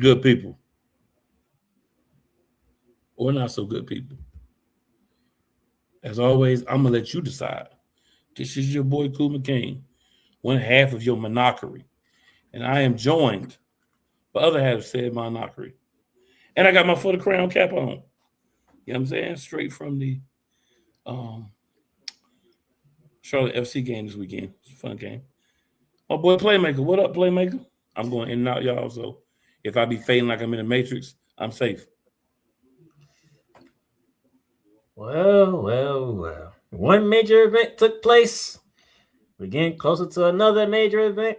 good people or not so good people. As always, I'm gonna let you decide. This is your boy Cool McCain, one half of your monocery, and I am joined by other half of said monocery, and I got my for the crown cap on. You know what I'm saying? Straight from the um, Charlotte FC game this weekend. It's a fun game. My boy Playmaker, what up, Playmaker? I'm going in and out, y'all. So if I be fading like I'm in the Matrix, I'm safe. Well. One major event took place. We're getting closer to another major event.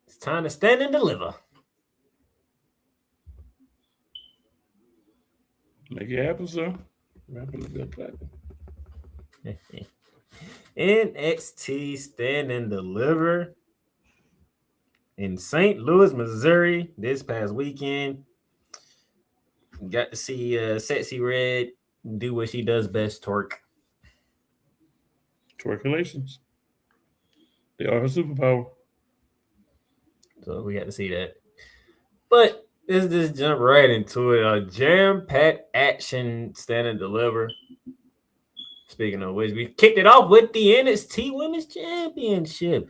It's time to stand and deliver. Make it happen, sir. Rapping a good platinum. NXT Stand and Deliver in St. Louis, Missouri this past weekend. Got to see Sexy Red do what she does best, twerk. Twerkulations. They are her superpower. So we got to see that. But let's just jump right into it. A jam-packed action Stand and Deliver. Speaking of which, we kicked it off with the NXT Women's Championship.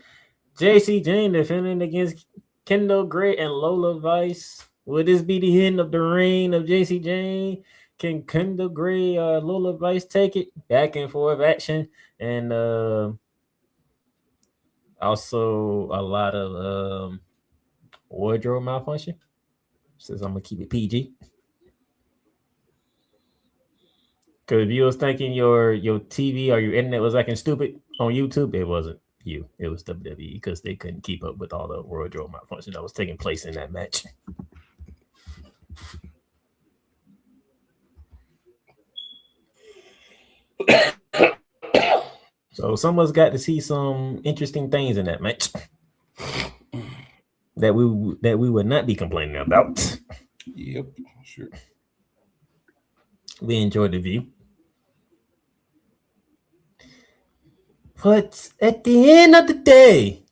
JC Jane defending against Kendall Gray and Lola Vice. Will this be the end of the reign of JC Jane? Can Kendall Gray or Lola Vice take it? Back and forth action. And also a lot of wardrobe malfunction. Says I'm going to keep it PG. Because if you was thinking your TV or your internet was acting stupid on YouTube, it wasn't you. It was WWE because they couldn't keep up with all the wardrobe malfunction that was taking place in that match. So someone's got to see some interesting things in that match that we would not be complaining about. Yep, sure. We enjoyed the view. But at the end of the day,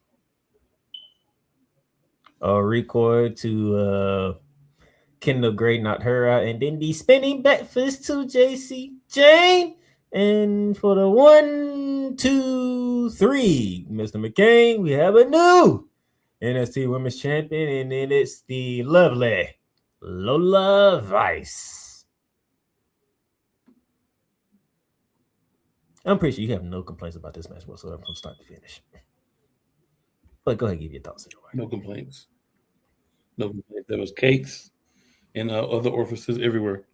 a record to Kendall Gray knocked her out, and then the spinning back fist to JC Jane. And for the 1, 2, 3, Mr. McCain, we have a new NXT Women's Champion, and then it's the lovely Lola Vice. I'm pretty sure you have no complaints about this match whatsoever from start to finish. But go ahead and give your thoughts. No complaints. No complaints. There was cakes and other orifices everywhere.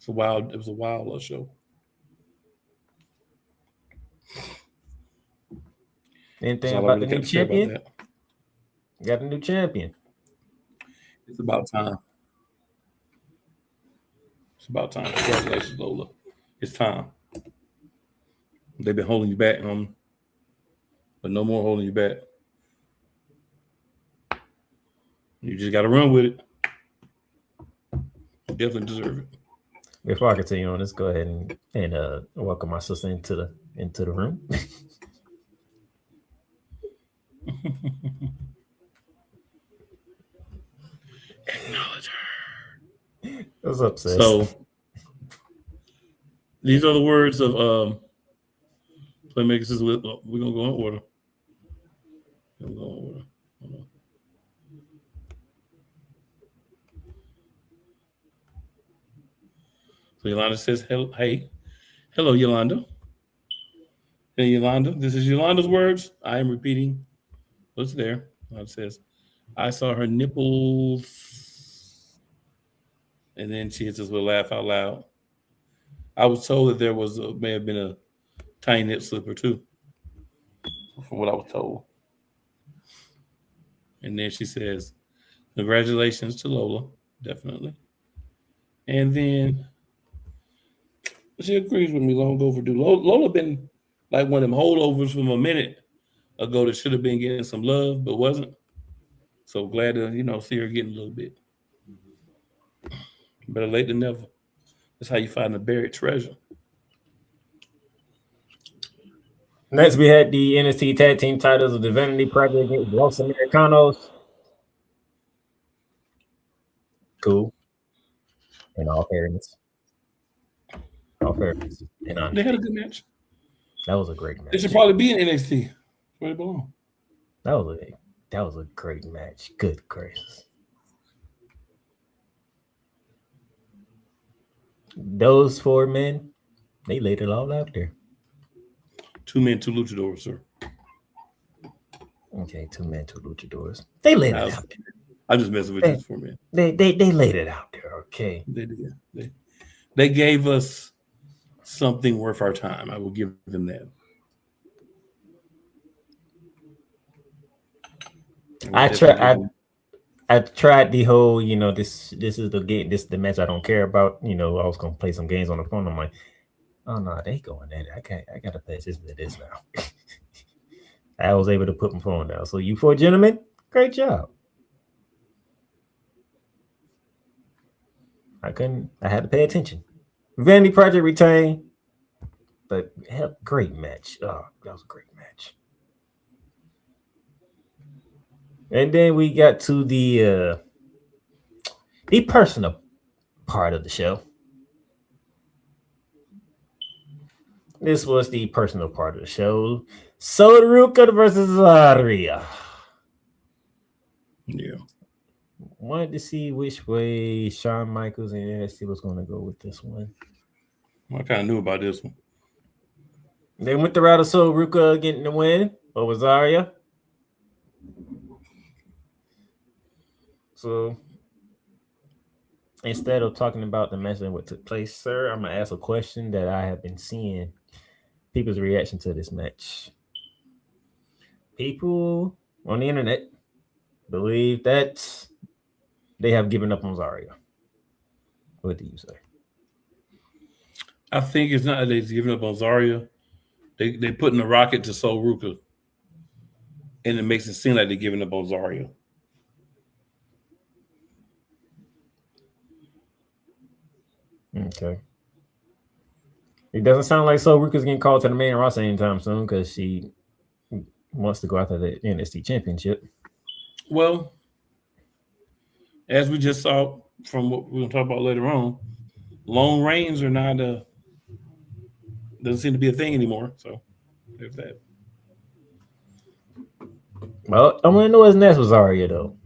It was a wild show. Anything about the new champion? Got a new champion. It's about time. It's about time. Congratulations, Lola. It's time. They've been holding you back, but no more holding you back. You just got to run with it. You definitely deserve it. Before I continue on, let's go ahead and welcome my sister into the room. Acknowledge her. What's up, sis? So these are the words of Playmakers. We're gonna go in order. So Yolanda says, hello, Yolanda. Hey, Yolanda, this is Yolanda's words. I am repeating what's there. Yolanda says, I saw her nipples. And then she hits us with a laugh out loud. I was told that there may have been a tiny nip slipper too, from what I was told. And then she says, congratulations to Lola, definitely. And then she agrees with me, long overdue. Lola been like one of them holdovers from a minute ago that should have been getting some love, but wasn't. So glad to, see her getting a little bit. Better late than never. That's how you find a buried treasure. Next, we had the NXT Tag Team titles of the Vanity Project against Los Americanos. Cool. In all fairness. And They had a good match. that was a great match. They should probably be in NXT. Where they belong. That was a great match. Good gracious. Those 4 men, they laid it all out there. 2 men, 2 luchadors, sir. Okay, 2 men, 2 luchadors. They laid it out there. I'm just messing with these 4 men. They laid it out there, okay. They did. They gave us something worth our time. I will give them that. I tried the whole, this is the game, this is the match I don't care about. I was gonna play some games on the phone. I'm like, oh no, they going at it. I gotta play this now. I was able to put my phone down. So you 4 gentlemen, great job. I had to pay attention. Vanity Project retained, but great match. Oh, that was a great match. And then we got to the personal part of the show. This was the personal part of the show. Soruka versus Aria. Yeah. Wanted to see which way Shawn Michaels and NXT was going to go with this one. Well, I kind of knew about this one. They went the route of Soruka getting the win over Zarya. So instead of talking about the match and what took place, sir, I'm going to ask a question that I have been seeing people's reaction to this match. People on the internet believe that they have given up on Zarya. What do you say? I think it's not that they've given up on Zarya. They putting the rocket to Soruka, and it makes it seem like they're giving up on Zarya. Okay. It doesn't sound like Soruka's getting called to the main roster anytime soon because she wants to go after the NXT championship. Well, as we just saw from what we're going to talk about later on, long reigns are not doesn't seem to be a thing anymore. So there's that. Well, I want to know what's next with Zarya, though.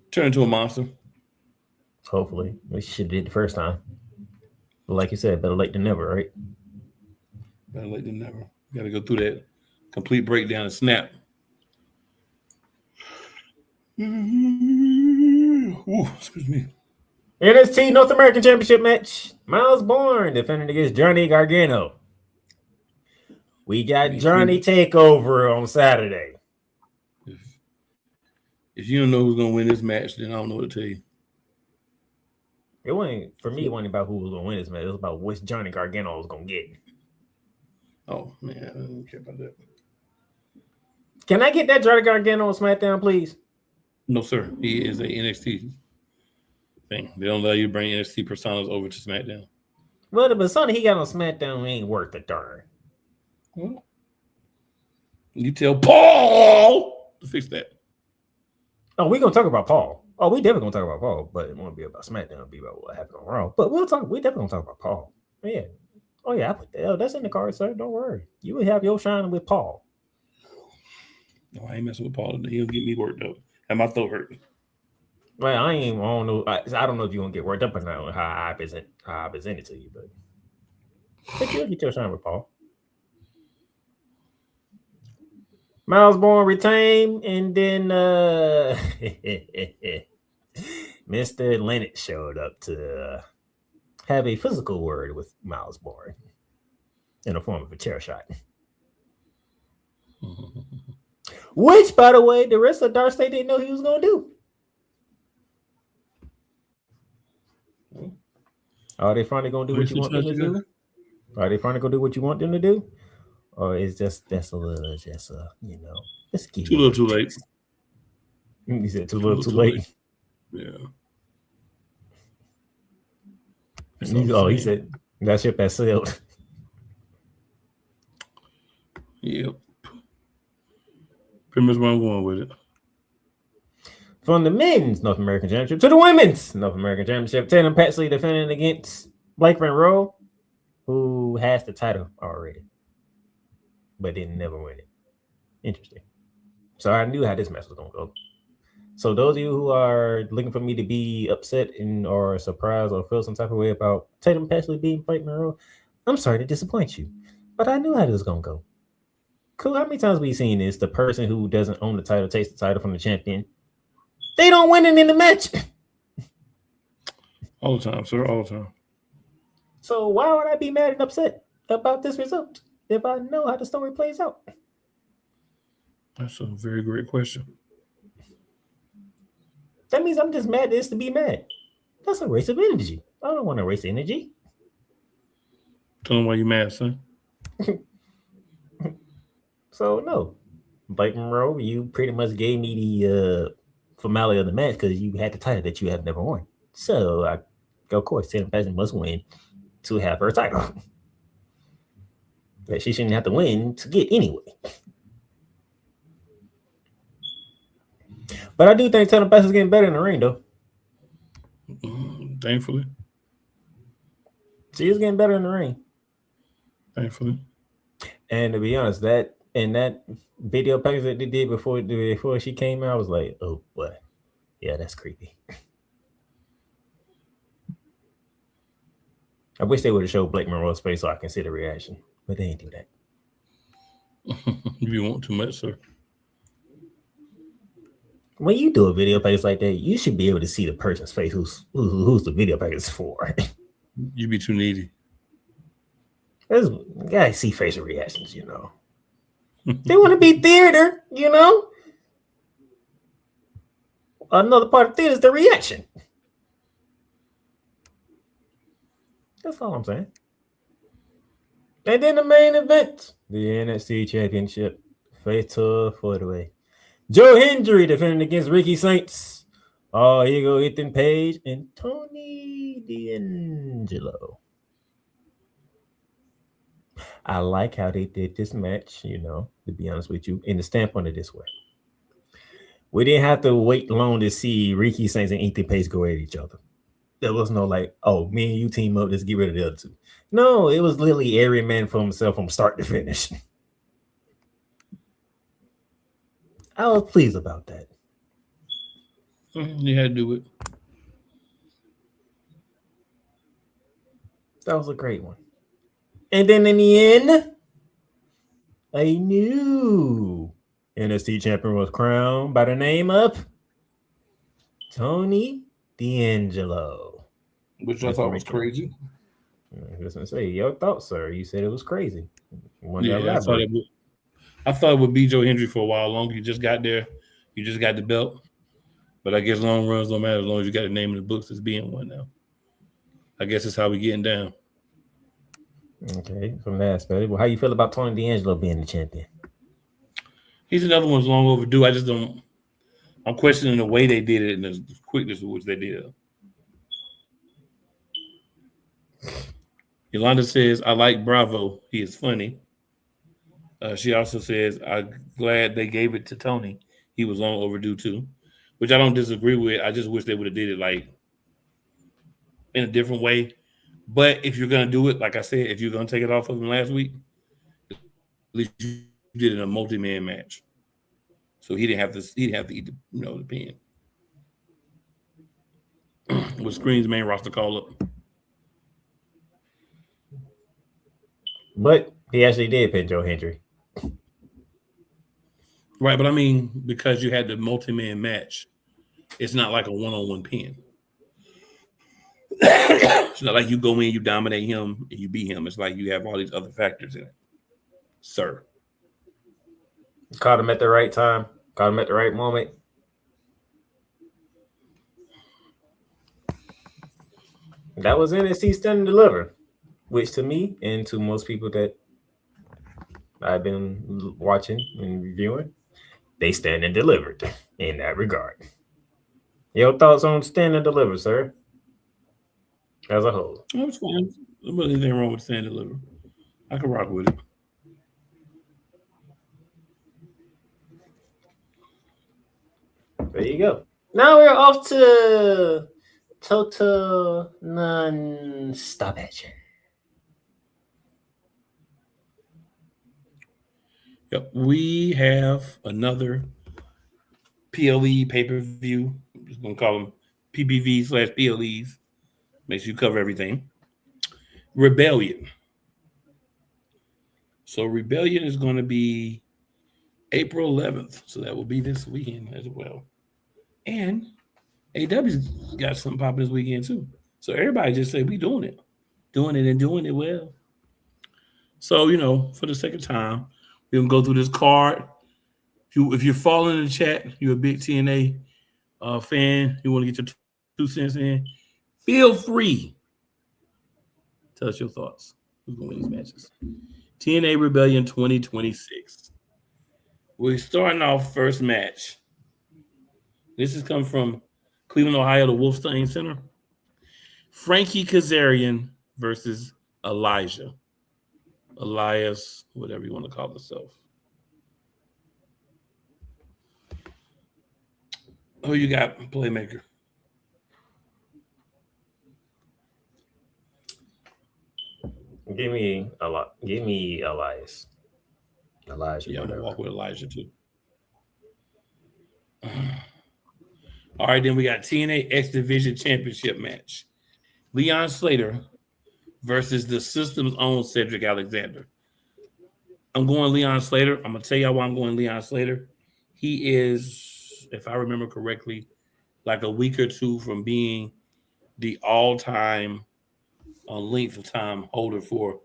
Turn into a monster. Hopefully. We should have did the first time. But like you said, better late than never, right? Better late than never. Got to go through that complete breakdown and snap. Ooh, excuse me. NXT North American Championship match. Miles Bourne defending against Johnny Gargano. We got Johnny Takeover on Saturday. If you don't know who's going to win this match, then I don't know what to tell you. It wasn't about who was going to win this match. It was about which Johnny Gargano was going to get. Oh, man, I don't care about that. Can I get that Johnny Gargano on SmackDown, please? No, sir. He is a NXT thing. They don't allow you to bring NXT personas over to SmackDown. Well, the persona he got on SmackDown ain't worth a darn. Well, you tell Paul to fix that. Oh, we're going to talk about Paul. Oh, we definitely going to talk about Paul, but it won't be about SmackDown. It'll be about what happened on Raw. But we definitely going to talk about Paul. Yeah. Oh, yeah, I put that. That's in the card, sir. Don't worry. You will have your shine with Paul. No, I ain't messing with Paul. He'll get me worked up. And my throat hurt. Well, I don't know. I don't know if you're going to get worked up or not how I present it to you, but you'll get your shine with Paul. Miles Bourne retained, and then Mr. Lennox showed up to have a physical word with Miles Bourne in the form of a chair shot. Which, by the way, the rest of Dark State didn't know he was going to do. Are they finally going to do what you want them to do? Are they finally going to do what you want them to do? Or is that's a little, it's too little, too late. You said too little, too late. Yeah. He said that ship has sailed. Yep. Pretty much where I'm going with it. From the men's North American Championship to the women's North American Championship, Tatum Paxley defending against Blake Monroe, who has the title already, but didn't never win it. Interesting. So I knew how this match was going to go. So those of you who are looking for me to be upset or surprised or feel some type of way about Tatum Paxley beating Blake Monroe, I'm sorry to disappoint you, but I knew how this was going to go. Cool. How many times have we seen this? The person who doesn't own the title takes the title from the champion. They don't win it in the match. All the time, sir. All the time. So why would I be mad and upset about this result if I know how the story plays out? That's a very great question. That means I'm just mad just to be mad. That's a waste of energy. I don't want to waste energy. Tell them why you mad, son. So no, Blake Monroe, you pretty much gave me the finale of the match because you had the title that you have never won. So of course, Tatum Paxley must win to have her title that she shouldn't have to win to get anyway. But I do think Tatum Paxley's getting better in the ring, though. Thankfully. She is getting better in the ring. Thankfully. And to be honest, that video package that they did before she came out, I was like, oh boy, yeah, that's creepy. I wish they would have showed Blake Monroe's face so I can see the reaction, but they didn't do that. You want too much, sir. When you do a video package like that, you should be able to see the person's face who's the video package for. You be too needy. You gotta see facial reactions, you know. They want to be theater, you know. Another part of theater is the reaction. That's all I'm saying. And then the main event, the NXT Championship, Fatal 4-Way. Joe Hendry defending against Ricky Saints. Oh, here you go, Ethan Page and Tony D'Angelo. I like how they did this match, you know, to be honest with you, in the standpoint of this way. We didn't have to wait long to see Ricky Saints and Ethan Page go at each other. There was no like, oh, me and you team up, let's get rid of the other two. No, it was literally every man for himself from start to finish. I was pleased about that. You had to do it. That was a great one. And then in the end, a new NXT champion was crowned by the name of Tony D'Angelo. Which I thought was crazy. I was gonna say, your thoughts, sir. You said it was crazy. Yeah, I thought it would be Joe Hendry for a while longer. You just got there. You just got the belt. But I guess long runs don't matter as long as you got the name in the books as being one now. I guess that's how we getting down. Okay, from that aspect. Well, how you feel about Tony D'Angelo being the champion? He's another one's long overdue. I just don't. I'm questioning the way they did it and the quickness with which they did it. Yolanda says, I like Bravo. He is funny. She also says, I'm glad they gave it to Tony. He was long overdue too, which I don't disagree with. I just wish they would have did it like in a different way. But if you're going to do it, like I said, if you're going to take it off of him last week, at least you did it in a multi-man match. So he didn't have to eat the pin. With Screen's main roster call up. But he actually did pin Joe Hendry. Right, but I mean, because you had the multi-man match, it's not like a one-on-one pin. It's not like you go in, you dominate him, and you beat him. It's like you have all these other factors in it. Sir. Caught him at the right time. Caught him at the right moment. That was NXT Stand and Deliver, which to me and to most people that I've been watching and reviewing, they stand and delivered in that regard. Your thoughts on Stand and Deliver, sir? As a whole. That's fine. There's anything wrong with Stand and Deliver. I can rock with it. There you go. Now we're off to total non-stop action. Yep, we have another PLE pay-per-view. I'm just gonna call them PPV/PLEs. Make sure you cover everything. Rebellion. So Rebellion is going to be April 11th. So that will be this weekend as well. And AW's got something popping this weekend too. So everybody just say we doing it and doing it well. So, for the second time, we're going to go through this card. If you're following the chat, you're a big TNA fan, you want to get your 2 cents in, feel free. Tell us your thoughts. Who's going to win these matches? TNA Rebellion 2026. We're starting off first match. This is come from Cleveland, Ohio, the Wolfstein Center. Frankie Kazarian versus Elijah. Elias, whatever you want to call yourself. Who you got, Playmaker? Give me Elias. Elijah. Yeah, I'm gonna walk with Elijah too. All right, then we got TNA X Division Championship match. Leon Slater versus the System's own Cedric Alexander. I'm going Leon Slater. I'm going to tell y'all why I'm going Leon Slater. He is, if I remember correctly, like a week or two from being the all-time length of time holder for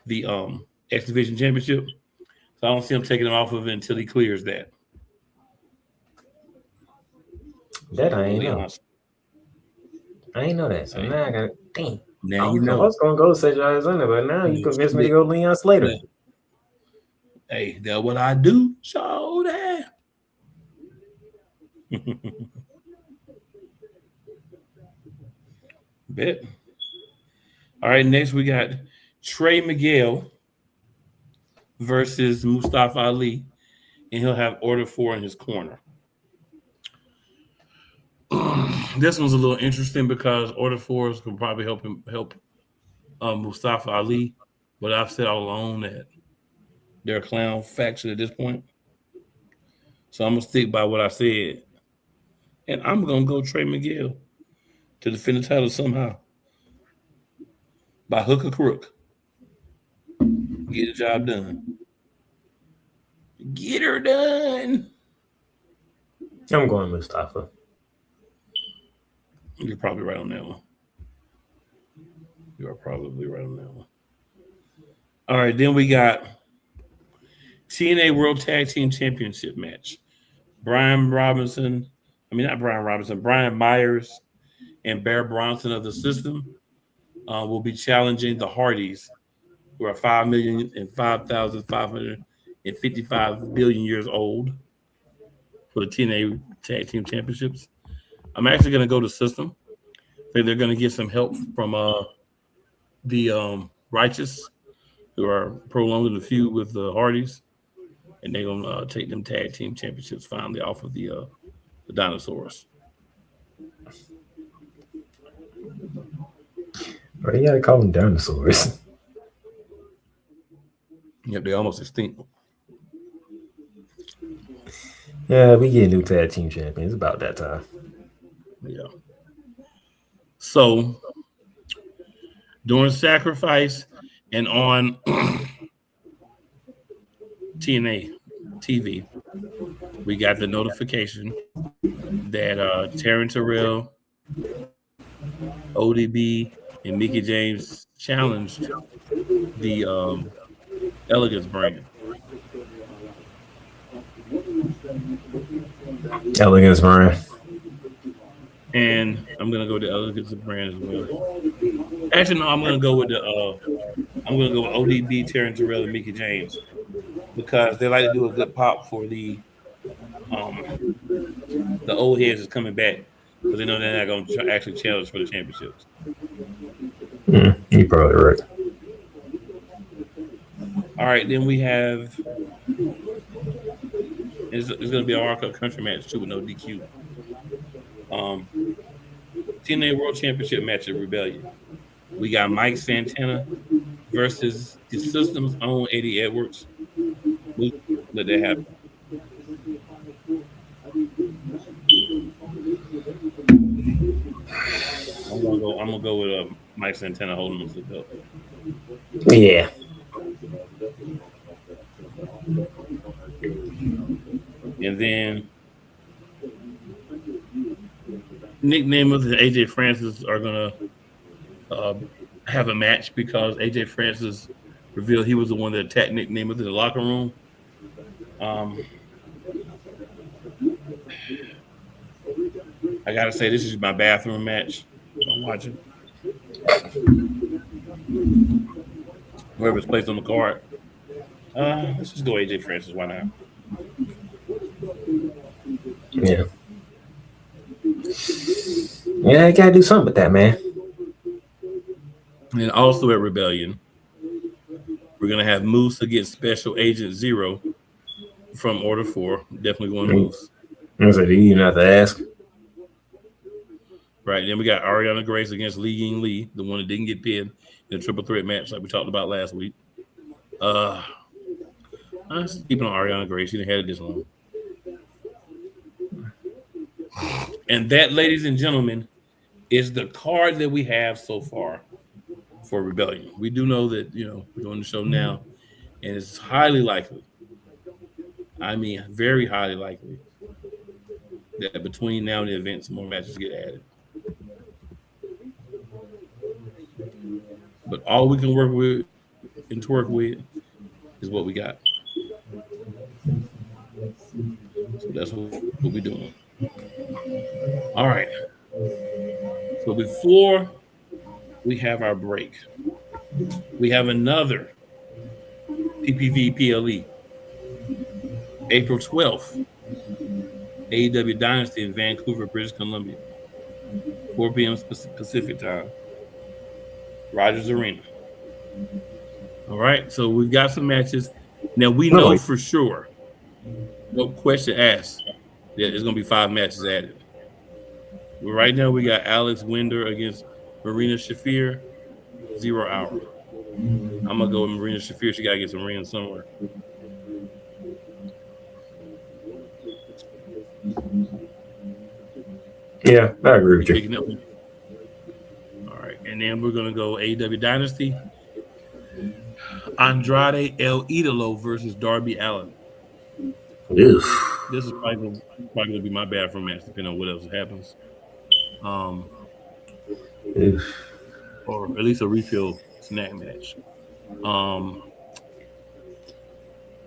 the X Division Championship. So I don't see him taking him off of it until he clears that. That I ain't know. I ain't know that. So now I got it. Damn. Now you know. I was gonna go Cedric Alexander, but now you convinced me to go Leon Slater. Hey, that's what I do. Show that. Bet. All right, next we got Trey Miguel versus Mustafa Ali, and he'll have Order 4 in his corner. This one's a little interesting because Order 4s can probably help Mustafa Ali, but I've said all along that they're a clown faction at this point. So I'm going to stick by what I said. And I'm going to go Trey Miguel to defend the title somehow. By hook or crook. Get the job done. Get her done. I'm going Mustafa. You're probably right on that one. You are probably right on that one. All right, then we got TNA World Tag Team Championship match. Brian Myers and Bear Bronson of the System will be challenging the Hardys, who are 5,005,555 billion years old, for the TNA Tag Team Championships. I'm actually going to go to System. I think they're going to get some help from the Righteous, who are prolonging the feud with the Hardys, and they're going to take them Tag Team Championships finally off of the Dinosaurs. Why you gotta call them dinosaurs? Yep, they're almost extinct. Yeah, we get new tag team champions. About that time. Yeah. So during Sacrifice and on TNA TV, we got the notification that Terrence Terrell, ODB, and Mickie James challenged the Elegance brand. Elegance brand. And I'm gonna go with the Elegance brand as well. Actually, no, I'm gonna go with ODB, Terrence Terrell, and Mickie James, because they like to do a good pop for the old heads is coming back, because they know they're not going to actually challenge for the championships. You're probably right. All right, then we have It's going to be a hardcore country match too with no DQ. TNA World Championship match at Rebellion. We got Mike Santana versus the system's own Eddie Edwards. We'll let that happen. I'm gonna go with Mike Santana holding him to the belt. Yeah. And then Nick Nemeth and AJ Francis are gonna have a match because AJ Francis revealed he was the one that attacked Nick Nemeth in the locker room. I gotta say, this is my bathroom match I'm watching. Whoever's placed on the card. Let's just go AJ Francis. Why not? Yeah. Yeah, I gotta do something with that, man. And also at Rebellion, we're gonna have Moose against Special Agent Zero from Order 4. Definitely going Moose. I said, you not to ask. Right. Then we got Ariana Grace against Lee Ying Lee, the one that didn't get pinned in a triple threat match like we talked about last week. I'm just keeping on Ariana Grace. She didn't have it this long. And that, ladies and gentlemen, is the card that we have so far for Rebellion. We do know that, we're doing the show now, and it's highly likely, I mean, very highly likely, that between now and the event, some more matches get added. But all we can work with and twerk with is what we got. So that's what we're doing. All right. So before we have our break, we have another PPV PLE. April 12th, AEW Dynasty in Vancouver, British Columbia. 4 p.m. Pacific time. Rogers Arena. All right, so we've got some matches. Now we know for sure, no question asked, that there's going to be 5 matches added. But right now we got Alex Winder against Marina Shafir, 0 hour. I'm going to go with Marina Shafir. She got to get some rings somewhere. Yeah, I agree with you. All right, and then we're going to go AEW Dynasty. Andrade El Idolo versus Darby Allin. This is probably going to be my bathroom match, depending on what else happens. Or at least a refill snack match.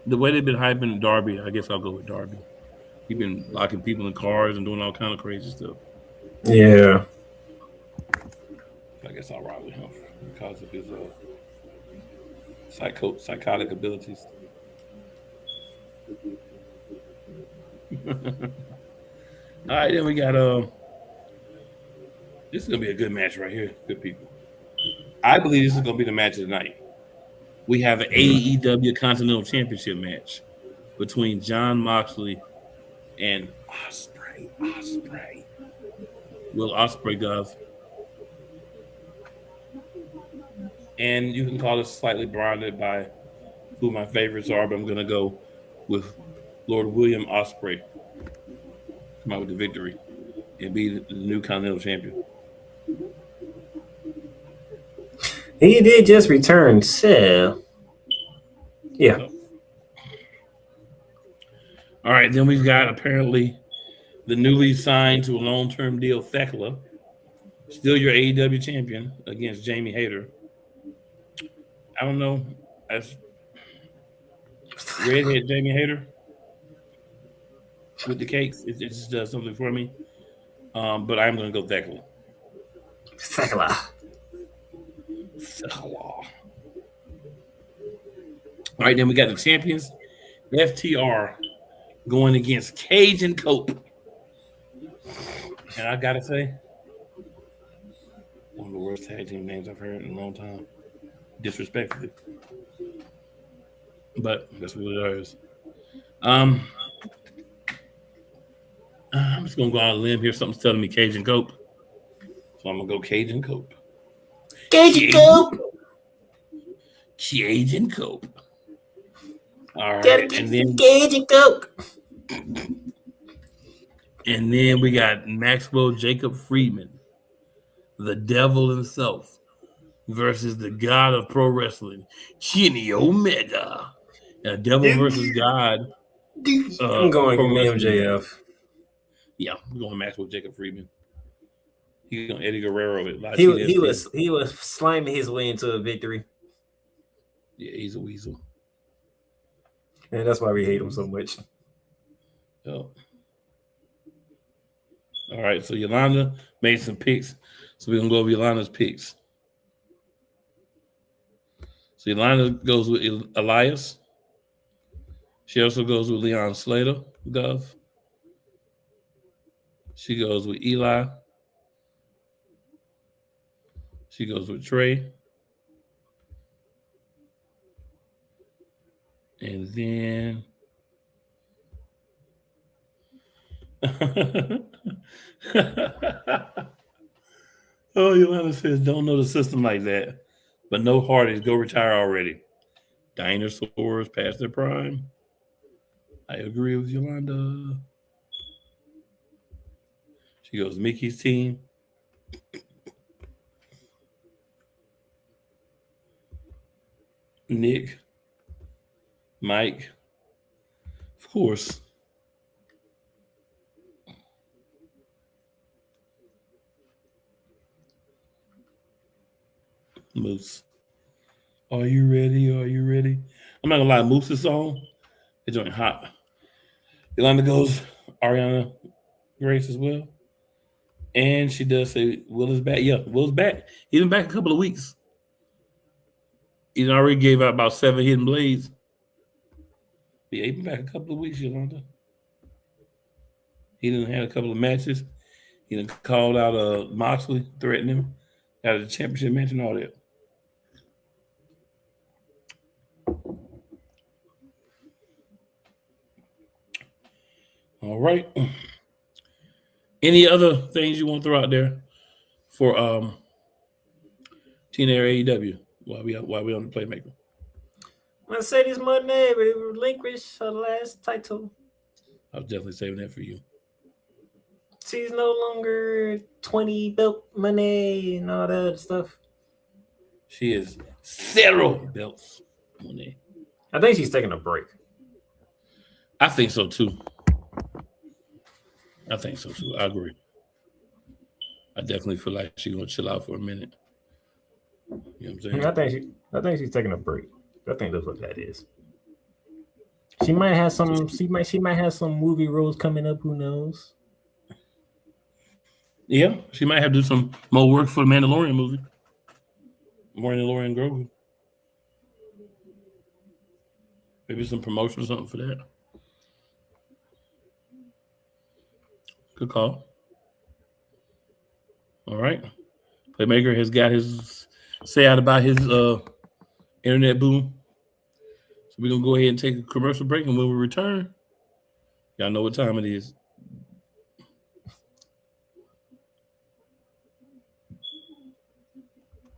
The way they've been hyping Darby, I guess I'll go with Darby. He's been locking people in cars and doing all kind of crazy stuff. Yeah. I guess I'll ride with him because of his psychotic abilities. All right, then we got this is gonna be a good match right here, good people. I believe this is gonna be the match of the night. We have an AEW Continental Championship match between Jon Moxley and Ospreay. Will Ospreay does. And you can call this slightly blinded by who my favorites are, but I'm gonna go with Lord William Ospreay. Come out with the victory and be the new Continental Champion. He did just return, so yeah. All right, then we've got apparently the newly signed to a long-term deal, Thekla, still your AEW champion against Jamie Hayter. I don't know. That's redhead Jamie Hayter with the cakes. It just does something for me. But I'm going to go Thekla. Thekla. All right, then we got the champions, FTR, going against Cage and Cope. And I got to say, one of the worst tag team names I've heard in a long time. Disrespectfully. But that's what it is. just gonna go out on a limb here. Something's telling me Cajun Cope, so I'm gonna go Cajun Cope. Cajun Cope. Cajun Cope. All right, Gotta get some Cajun Coke. And then we got Maxwell Jacob Friedman, the devil himself, versus the god of pro wrestling, Kenny Omega. A devil versus god. I'm going MJF. Yeah, we're going Maxwell Jacob Friedman. He's going Eddie Guerrero. He was sliming his way into a victory. Yeah, he's a weasel. And that's why we hate him so much. Oh. All right, so Yolanda made some picks. So we're going to go over Yolanda's picks. So Yolanda goes with Elias. She also goes with Leon Slater, Gov. She goes with Eli. She goes with Trey. And then oh, Yolanda says, don't know the system like that. But no Hardys, go retire already. Dinosaurs past their prime. I agree with Yolanda. She goes, Mickey's team. Nick. Mike. Of course. Moose. Are you ready? Are you ready? I'm not gonna lie, Moose's song, it's doing hot. Yolanda goes Ariana Grace as well. And she does say Will is back. Yeah, Will's back. He's been back a couple of weeks. He already gave out about 7 hidden blades. Yeah, he's been back a couple of weeks, Yolanda. He done had a couple of matches. He done called out Moxley, threatened him, got a championship match and all that. All right. Any other things you want to throw out there for TNA or AEW while we on the Playmaker? Mercedes Moné relinquished her last title. I was definitely saving that for you. She's no longer 20 belt money and all that other stuff. She is 0 belts Moné. I think she's taking a break. I think so too. I agree. I definitely feel like she's gonna chill out for a minute. You know what I'm saying? I think she's taking a break. I think that's what that is. She might have some. She might have some movie roles coming up. Who knows? Yeah, she might have to do some more work for the Mandalorian movie. Mandalorian Grogu. Maybe some promotion or something for that. Good call. All right. Playmaker has got his say out about his internet boom. So we're going to go ahead and take a commercial break. And when we return, y'all know what time it is.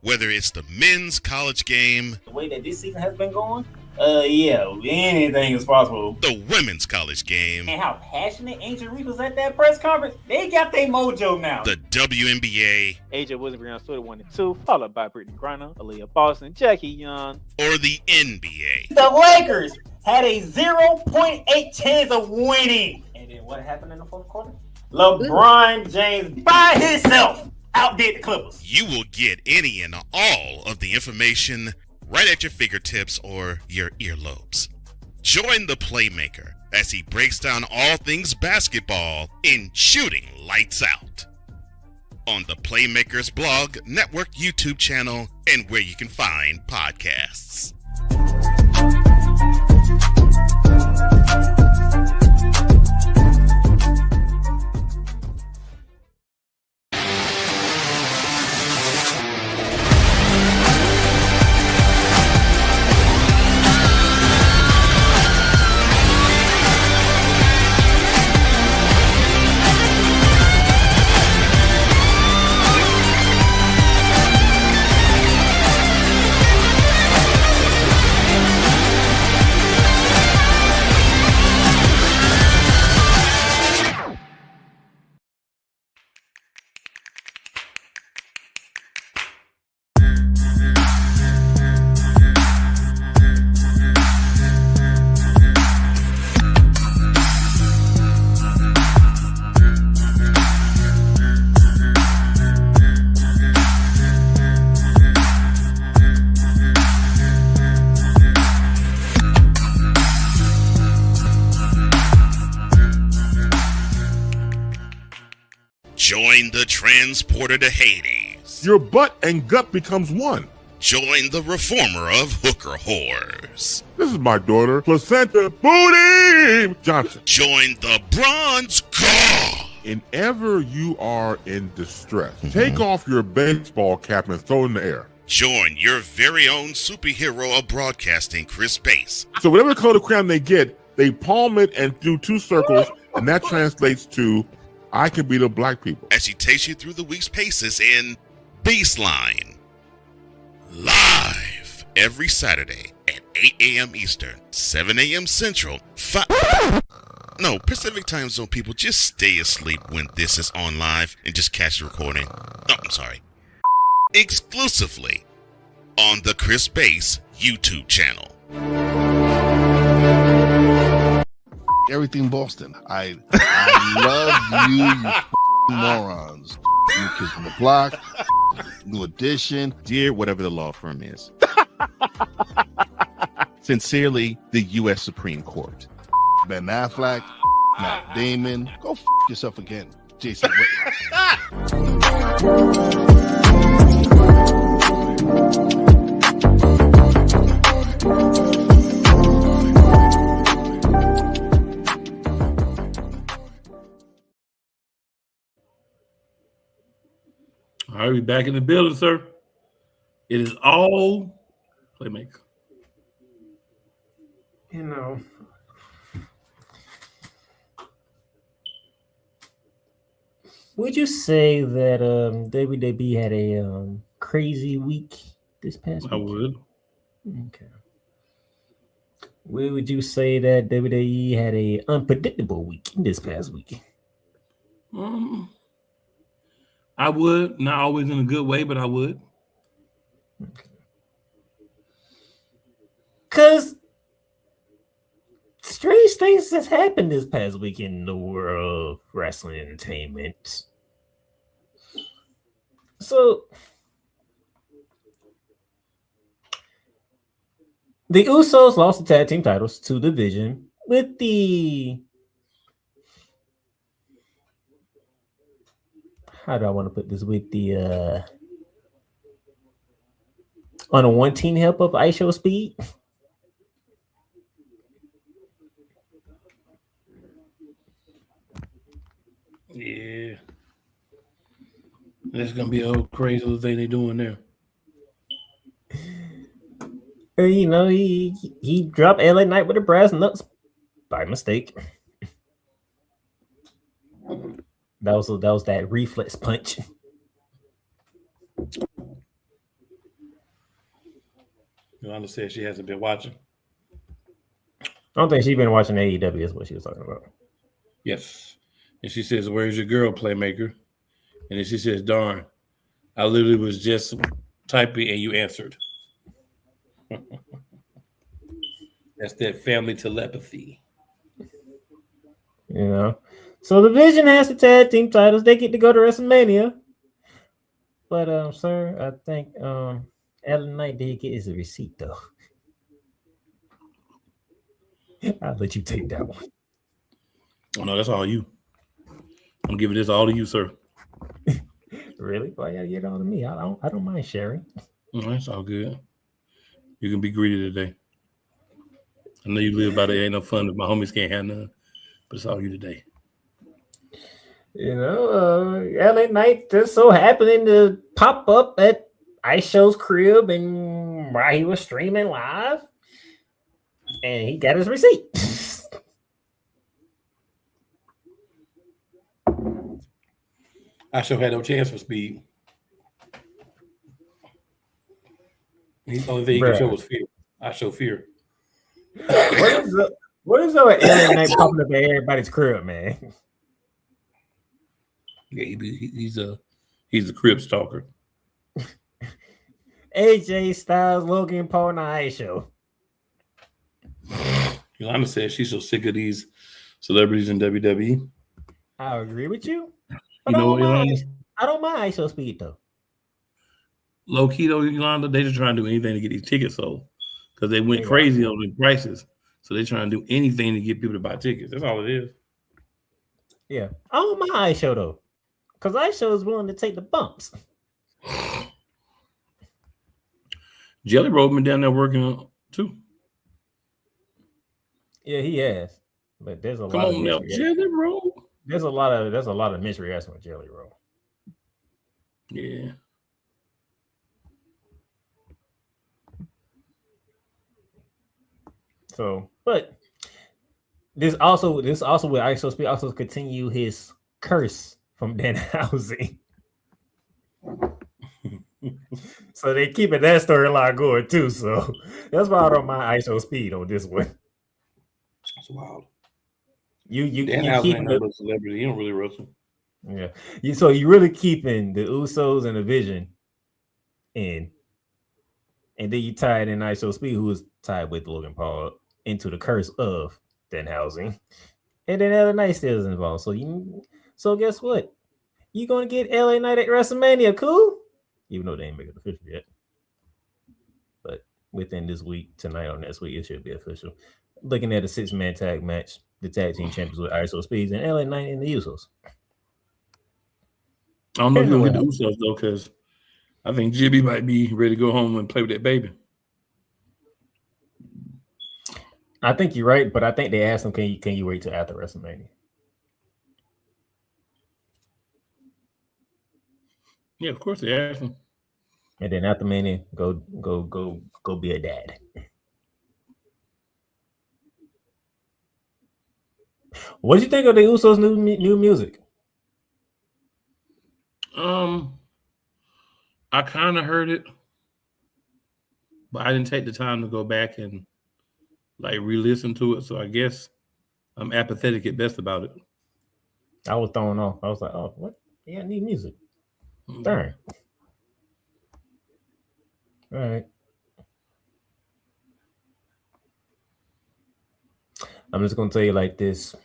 Whether it's the men's college game, the way that this season has been going, yeah, anything is possible. The women's college game, And how passionate Angel Reese was at that press conference, they got their mojo now. The WNBA, AJ Wilson, Brianna Stewart 1 and 2, followed by Brittany Griner, Aaliyah Boston, Jackie Young, or the NBA. The Lakers had a 0.8 chance of winning. And then what happened in the fourth quarter? LeBron James by himself outdid the Clippers. You will get any and all of the information right at your fingertips or your earlobes. Join the Playmaker as he breaks down all things basketball in Shooting Lights Out on the Playmakers blog, network, YouTube channel, and where you can find podcasts. Join the transporter to Hades. Your butt and gut becomes one. Join the reformer of hooker whores. This is my daughter, Placenta Booty Johnson. Join the bronze god. Whenever you are in distress, take off your baseball cap and throw it in the air. Join your very own superhero of broadcasting, Chris Bass. So whatever color crayon they get, they palm it and do 2 circles, and that translates to, I can be the black people. As he takes you through the week's paces in Baseline. Live every Saturday at 8 a.m. Eastern, 7 a.m. Central, Pacific time zone people, just stay asleep when this is on live and just catch the recording. Oh, I'm sorry. Exclusively on the Chris Bass YouTube channel. Everything Boston. I love you morons. New Kids on the Block, New Edition. Dear whatever the law firm is. Sincerely, the U.S. Supreme Court. Ben Affleck, Matt Damon. Go yourself again, Jason All right, we back in the building, sir. It is all Playmaker. You know, would you say that WWE had a crazy week this past week? I would. Okay. Would you say that WWE had a unpredictable week this past week? I would. Not always in a good way, but I would. Because strange things has happened this past week in the world of wrestling entertainment. So, the Usos lost the tag team titles to Division with the... How do I want to put this? With the... on a 1-team help of ISO Speed. Yeah. That's going to be a whole crazy little thing they're doing there. You know, he dropped LA Knight with the brass nuts by mistake. That was that reflex punch. Yolanda said she hasn't been watching. I don't think she's been watching AEW is what she was talking about. Yes. And she says, "Where's your girl, Playmaker?" And then she says, "Darn, I literally was just typing and you answered." That's that family telepathy. You know. So the Division has the tag team titles. They get to go to WrestleMania. But sir, I think LA Knight did get his receipt though. I'll let you take that one. Oh no, that's all you. I'm giving this all to you, sir. Really? Why you get all to me? I don't mind sharing. That's all good. You can be greedy today. I know you live by the ain't no fun if my homies can't have none, but it's all you today. You know, LA Knight just so happening to pop up at Ice Show's crib and while he was streaming live, and he got his receipt. I sure had no chance for Speed. The only thing he could show was fear. I show fear. What is up with LA Knight popping up at everybody's crib, man? Yeah, he's a crib stalker. AJ Styles, Logan Paul, and Ice Show. Yolanda says she's so sick of these celebrities in WWE. I agree with you. You know what, Yolanda? I don't mind Ice Show Speed though. Low key though, Yolanda, they just trying to do anything to get these tickets sold because they went crazy on the prices. So they're trying to do anything to get people to buy tickets. That's all it is. Yeah, I don't mind Ice Show though. Because ISO is willing to take the bumps. Jelly Roll been down there working too. Yeah, he has. But there's a Come lot of on now, misreaction. Jelly Roll. There's a lot of misreaction with Jelly Roll. Yeah. So, but this also with ISO Speed also continue his curse from Danhausen. So they keeping that storyline going too. So that's why I don't mind ISO Speed on this one. That's wild. You Danhausen keep ain't no celebrity. He don't really wrestle. Yeah. So you really keeping the Usos and the Vision in. And then you tie it in ISO Speed, who is tied with Logan Paul, into the curse of Danhausen. And then LA Knight still is involved. So guess what? You're gonna get LA Knight at WrestleMania, cool? Even though they ain't make it official yet. But within this week, tonight or next week, it should be official. Looking at a 6-man tag match, the tag team champions with ISO Speeds and LA Knight and the Usos. I don't know if you're gonna get the Usos though, because I think Jibby might be ready to go home and play with that baby. I think you're right, but I think they asked him, can you wait till after WrestleMania? Yeah, of course they asked him. And then after Mania, go be a dad. What did you think of the Usos' new music? I kind of heard it, but I didn't take the time to go back and like re-listen to it. So I guess I'm apathetic at best about it. I was thrown off. I was like, oh, what? Yeah, I need music. Darn. All right. I'm just gonna tell you like this.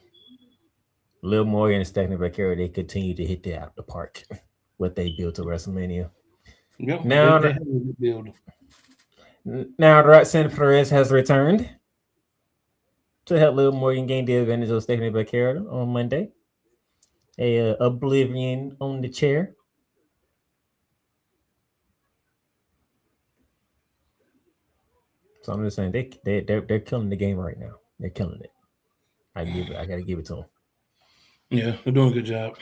Lil Morgan and Stephanie Vaquero, they continue to hit it out the park. What they built to WrestleMania. Yep, Now, they have a good build. Now, Roxanne Perez has returned to help Lil Morgan gain the advantage of Stephanie Vaquero on Monday. A Oblivion on the chair. So I'm just saying they're killing the game right now. They're killing it. I gotta give it to them. Yeah, they're doing a good job.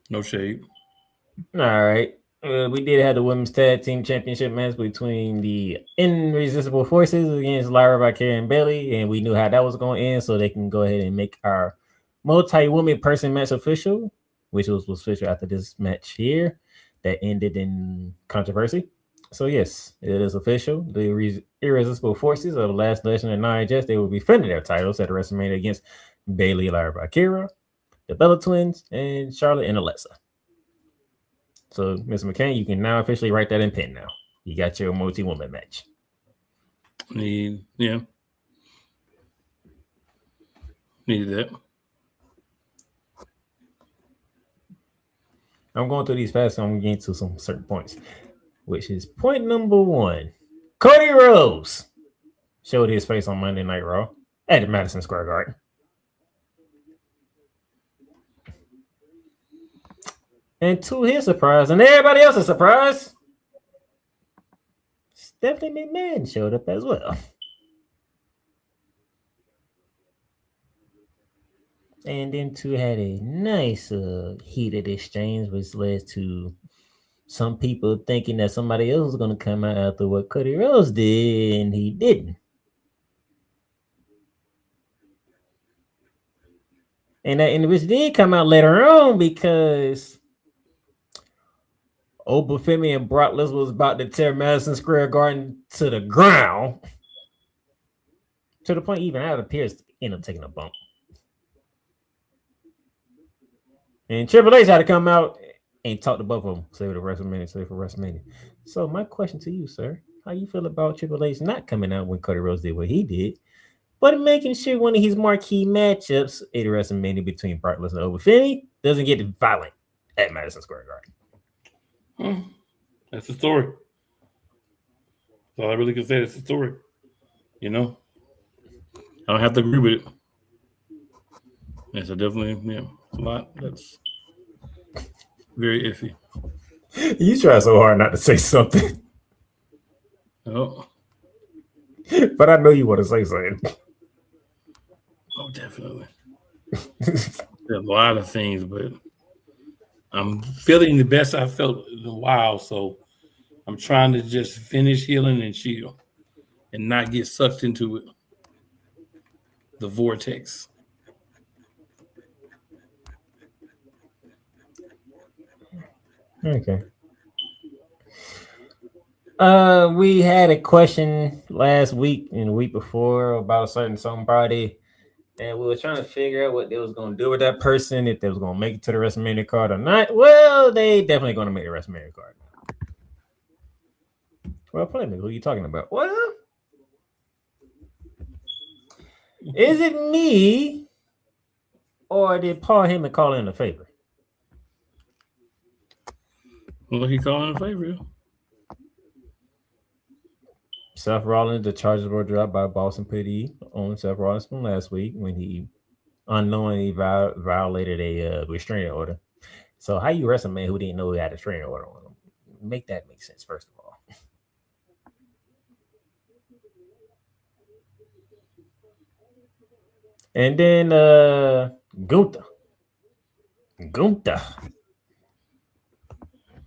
No shade. All right. We did have the women's tag team championship match between the Irresistible Forces against Lyra Valkyria and Bayley, and we knew how that was going to end, so they can go ahead and make our multi-woman person match official, which was official after this match here that ended in controversy. So yes, it is official. The Irresistible Forces of the Last Legend and Nia Jax, they will be defending their titles at WrestleMania against Bayley, Lyra Valkyria, the Bella Twins, and Charlotte and Alexa. So, Mr. McCain, you can now officially write that in pen now. You got your multi-woman match. Yeah. Needed that. I'm going through these fast, so I'm getting to some certain points, which is point number 1. Cody Rhodes showed his face on Monday Night Raw at Madison Square Garden. And to his surprise, and everybody else's surprise, Stephanie McMahon showed up as well. And then two had a nice heated exchange, which led to some people thinking that somebody else was going to come out after what Cody Rhodes did, and he didn't. And that individual did come out later on because Obafemi and Brock Lesnar was about to tear Madison Square Garden to the ground, to the point even Adam Pearce ended up taking a bump. And Triple H had to come out and talk to both of them, save for WrestleMania. So my question to you, sir, how you feel about Triple H not coming out when Cody Rhodes did what he did, but making sure one of his marquee matchups at WrestleMania between Brock Lesnar and Obafemi doesn't get violent at Madison Square Garden? That's the story. That's all I really can say. That's the story. You know, I don't have to agree with it. Yes, I definitely, a lot. That's very iffy. You try so hard not to say something, Oh, but I know you want to say something. definitely. There's a lot of things, but I'm feeling the best I've felt in a while, so I'm trying to just finish healing and chill and not get sucked into it. The vortex. Okay. We had a question last week and the week before about a certain somebody, and we were trying to figure out what they was gonna do with that person, if they was gonna make it to the WrestleMania card or not. Well, they definitely gonna make the WrestleMania card. Well, Playmaker, who are you talking about? Well, is it me or did Paul Heyman call in a favor? Well, he calling a favor. Seth Rollins, the charges were dropped by Boston PD on Seth Rollins from last week when he unknowingly violated a restraining order. So how you wrestle a man who didn't know he had a restraining order on him? Make that make sense, first of all. And then Gunther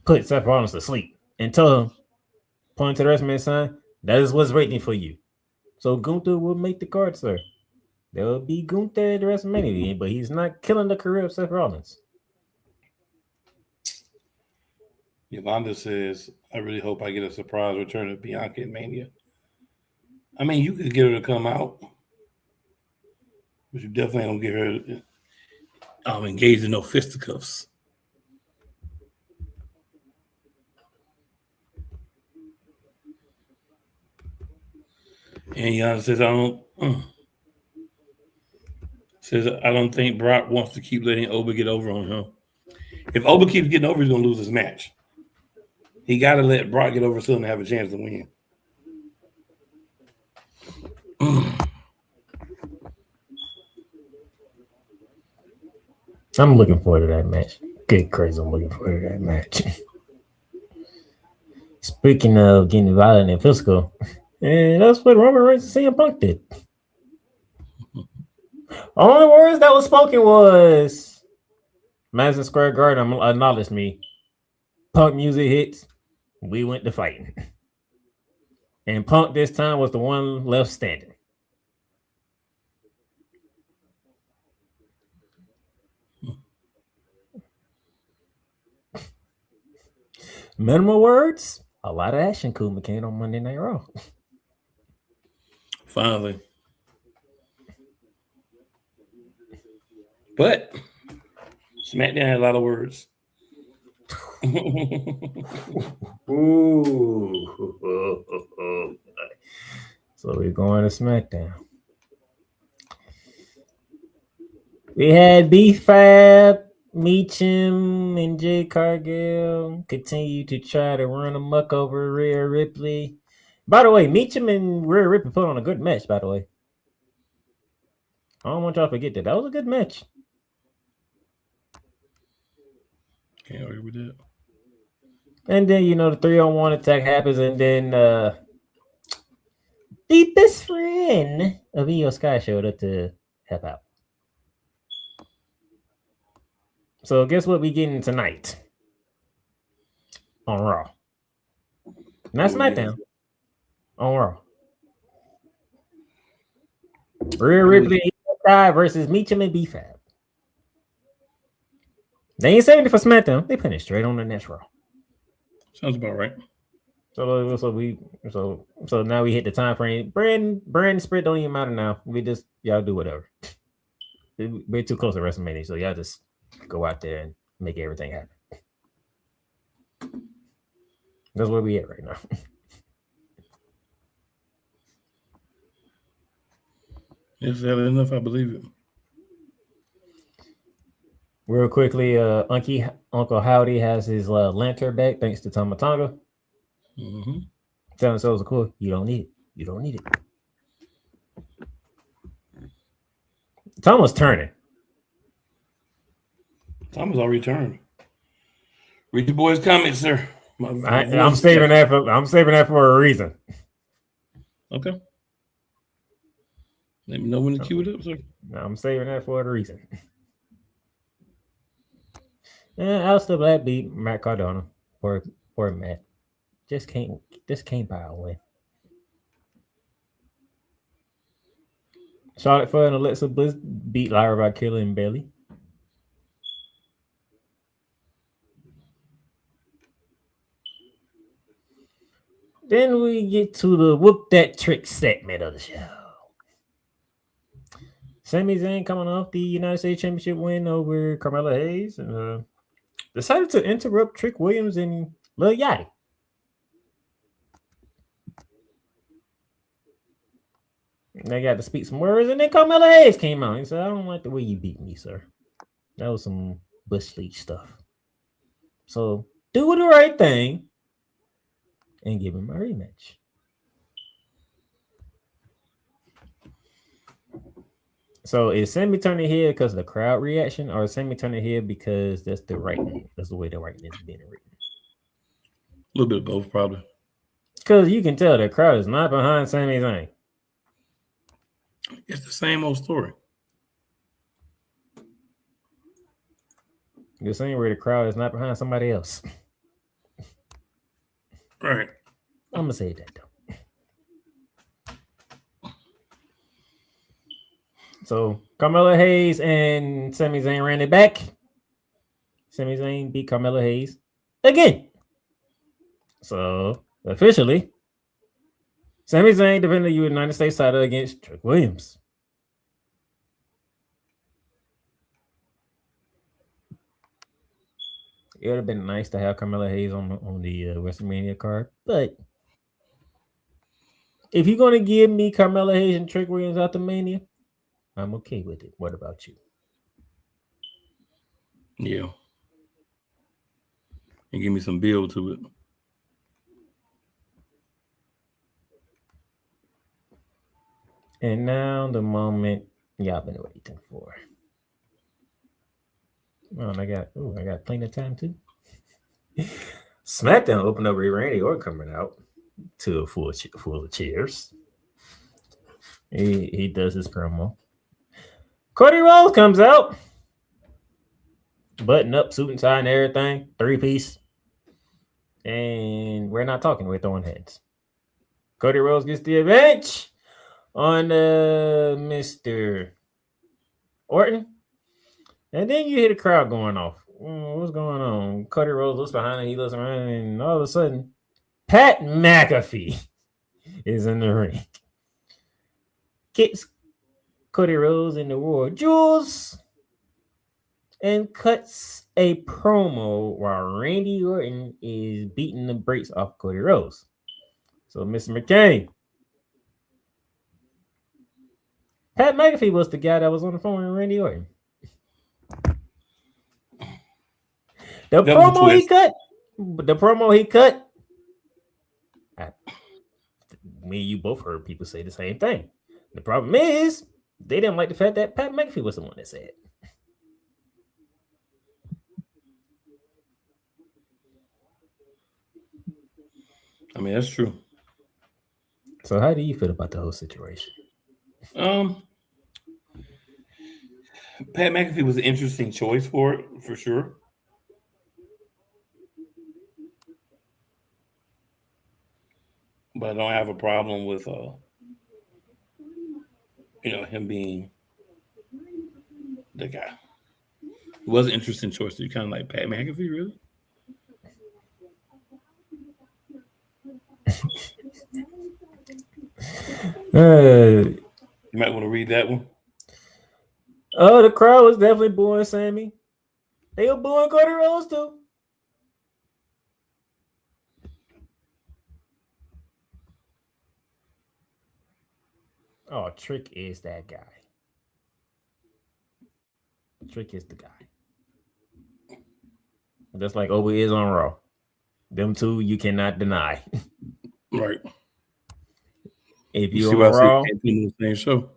put Seth Rollins to sleep and told him, point to the WrestleMania sign, that is what's waiting for you. So Gunther will make the card, sir. There will be Gunther at the WrestleMania, but he's not killing the career of Seth Rollins. Yolanda says, I really hope I get a surprise return of Bianca at Mania. I mean, you could get her to come out, but you definitely don't get her engaged in no fisticuffs. And Yolanda says, I don't think Brock wants to keep letting Oba get over on him. If Oba keeps getting over, he's going to lose his match. He got to let Brock get over so and have a chance to win. I'm looking forward to that match. Good crazy, I'm looking forward to that match. Speaking of getting violent and physical, and that's what Roman Reigns and CM Punk did. Only words that was spoken was Madison Square Garden acknowledged me. Punk music hits. We went to fighting. And Punk this time was the one left standing. Minimal words, a lot of action. Cool McCain on Monday Night Raw. Finally. But SmackDown had a lot of words. Ooh. So we're going to SmackDown. We had B-Fab, Meacham, and Jay Cargill continue to try to run amok over Rhea Ripley. By the way, Meacham and Rhea Ripley put on a good match, by the way. I don't want y'all to forget that. That was a good match. Can't argue with that. And then, the 3-on-1 attack happens, and then the best friend of Io Sky showed up to help out. So guess what we getting tonight on Raw? Not SmackDown. On Raw. Rhea Ripley and Io Sky versus Meacham and B-Fab. They ain't saving it for SmackDown. They put it straight on the next Raw. Sounds about right. So now we hit the time frame. Brand spread don't even matter now. Y'all do whatever. We're too close to WrestleMania, so y'all just go out there and make everything happen. That's where we at right now. If that enough, I believe it. Real quickly, Uncle Howdy has his lantern back thanks to Tama Tonga. Mm-hmm. Telling us cool. You don't need it. Tama's turning. Thomas already returned. Read the boys' comments, sir. I'm saving that for a reason. Okay. Let me know when to cue it up, sir. I'm saving that for a reason. Alistair Black beat Matt Cardona. Poor Matt. Just can't buy a win. Charlotte Flair and Alexa Bliss beat Lyra Valkyria and Bayley. Then we get to the whoop that trick segment of the show. Sami Zayn coming off the United States Championship win over Carmella Hayes and decided to interrupt Trick Williams and Lil Yachty. They got to speak some words, and then Carmella Hayes came out and said, "I don't like the way you beat me, sir. That was some Bush League stuff. So do the right thing and give him a rematch." So is Sammy turning here because of the crowd reaction, or is Sammy turning here because that's the writing? That's the way the writing is being written. A little bit of both, probably. Because you can tell the crowd is not behind Sami Zayn. It's the same old story. The same way the crowd is not behind somebody else. Right. I'm gonna say that though. So Carmella Hayes and Sami Zayn ran it back. Sami Zayn beat Carmella Hayes again. So officially, Sami Zayn defended the United States title against Trick Williams. It would have been nice to have Carmella Hayes on the WrestleMania card, but if you're going to give me Carmella Hayes and Trick Williams out the Mania, I'm okay with it. What about you? Yeah. And give me some build to it. And now the moment y'all been waiting for. Oh, and I got plenty of time too. SmackDown opened up with Randy Orton coming out to a full of cheers. He does his promo. Cody Rhodes comes out, button up, suit and tie and everything, 3-piece. And we're not talking, we're throwing heads. Cody Rhodes gets the advantage on Mr. Orton. And then you hear the crowd going off. What's going on? Cody Rhodes looks behind him, he looks around, and all of a sudden, Pat McAfee is in the ring. Kicks Cody Rhodes in the Royal Jewels and cuts a promo while Randy Orton is beating the brakes off Cody Rhodes. So, Mr. McCain, Pat McAfee was the guy that was on the phone with Randy Orton. The promo he cut, me and you both heard people say the same thing. The problem is, they didn't like the fact that Pat McAfee was the one that said it. I mean, that's true. So how do you feel about the whole situation? Pat McAfee was an interesting choice for it, for sure. But I don't have a problem with him being the guy. It was an interesting choice. You kind of like Pat McAfee, really? You might want to read that one. Oh, the crowd was definitely booing Sammy. They were booing Cody Rhodes too. Oh, Trick is that guy. Trick is the guy. Just like Obi is on Raw. Them two you cannot deny. Right. If you're on Raw, the same show.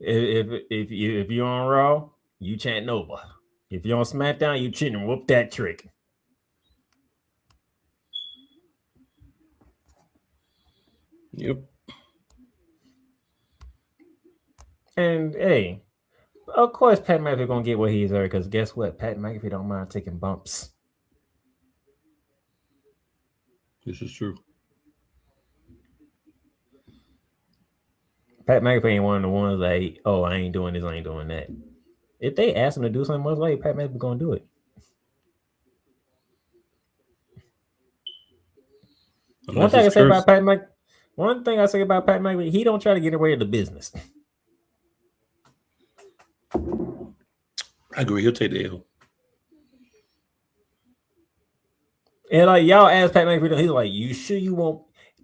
if you're on Raw, you chant Nova If you're on SmackDown, you cheating. Whoop that trick. Yep. And hey, of course, Pat McAfee gonna get what he's there because guess what? Pat McAfee don't mind taking bumps. This is true. Pat McAfee ain't one of the ones like, oh, I ain't doing this, I ain't doing that. If they ask him to do something, most likely Pat McAfee gonna do it. One thing I say about Pat McAfee, he don't try to get away with the business. I agree. He'll take the L. And like y'all ask Pat McAfee, he's like, you sure you want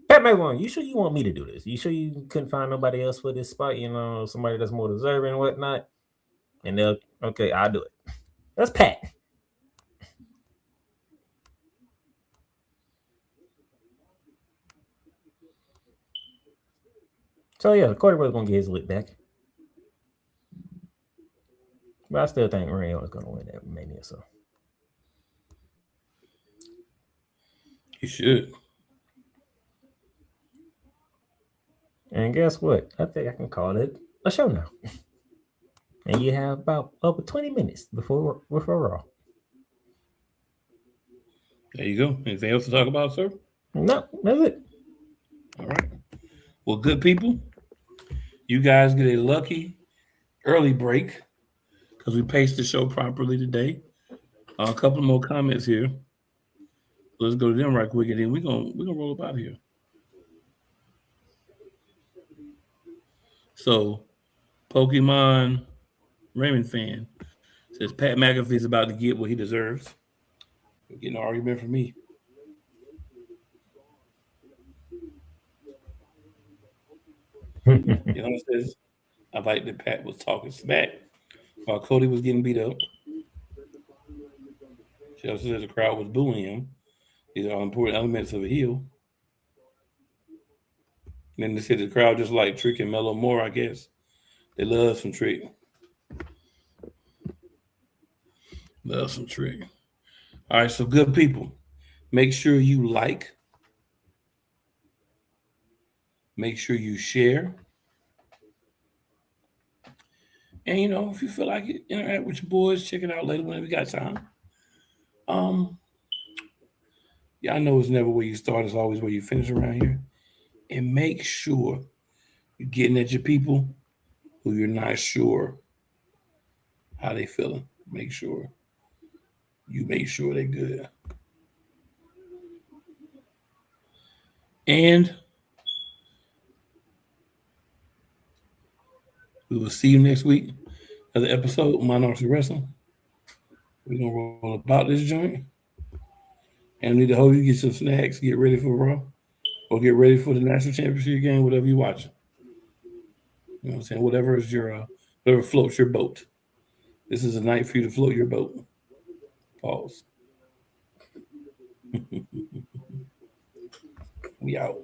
Pat McAfee? You sure you want me to do this? You sure you couldn't find nobody else for this spot? You know, somebody that's more deserving and whatnot. And they'll okay, I'll do it. That's Pat. So yeah, Cody was gonna get his lick back. But I still think Randy was gonna win that Mania, so He should. and guess what? I think I can call it a show now. And you have about over 20 minutes before Raw. There you go. Anything else to talk about, sir? No, that's it. All right. Well, good people, you guys get a lucky early break because we paced the show properly today. A couple more comments here. Let's go to them right quick, and then we're gonna roll up out of here. So, Pokemon Raymond fan says Pat McAfee is about to get what he deserves. You're getting an argument from me. Yana says, I like that Pat was talking smack while Cody was getting beat up. She also says the crowd was booing him. These are all important elements of a heel. And then they said the crowd just like Trick and Mellow more, I guess. They love some Trick. Love some Trick. All right, so good people. Make sure you like. Make sure you share. And, you know, if you feel like it, interact with your boys. Check it out later whenever you got time. Yeah, I know it's never where you start. It's always where you finish around here. And make sure you're getting at your people who you're not sure how they feeling. Make sure they're good. And we will see you next week. Another episode of Monarchs of Wrestling. We're going to roll about this joint. And I need to hope you get some snacks, get ready for Raw, or get ready for the national championship game, whatever you're watching. You know what I'm saying? Whatever is your, whatever floats your boat. This is a night for you to float your boat. Pause. We out.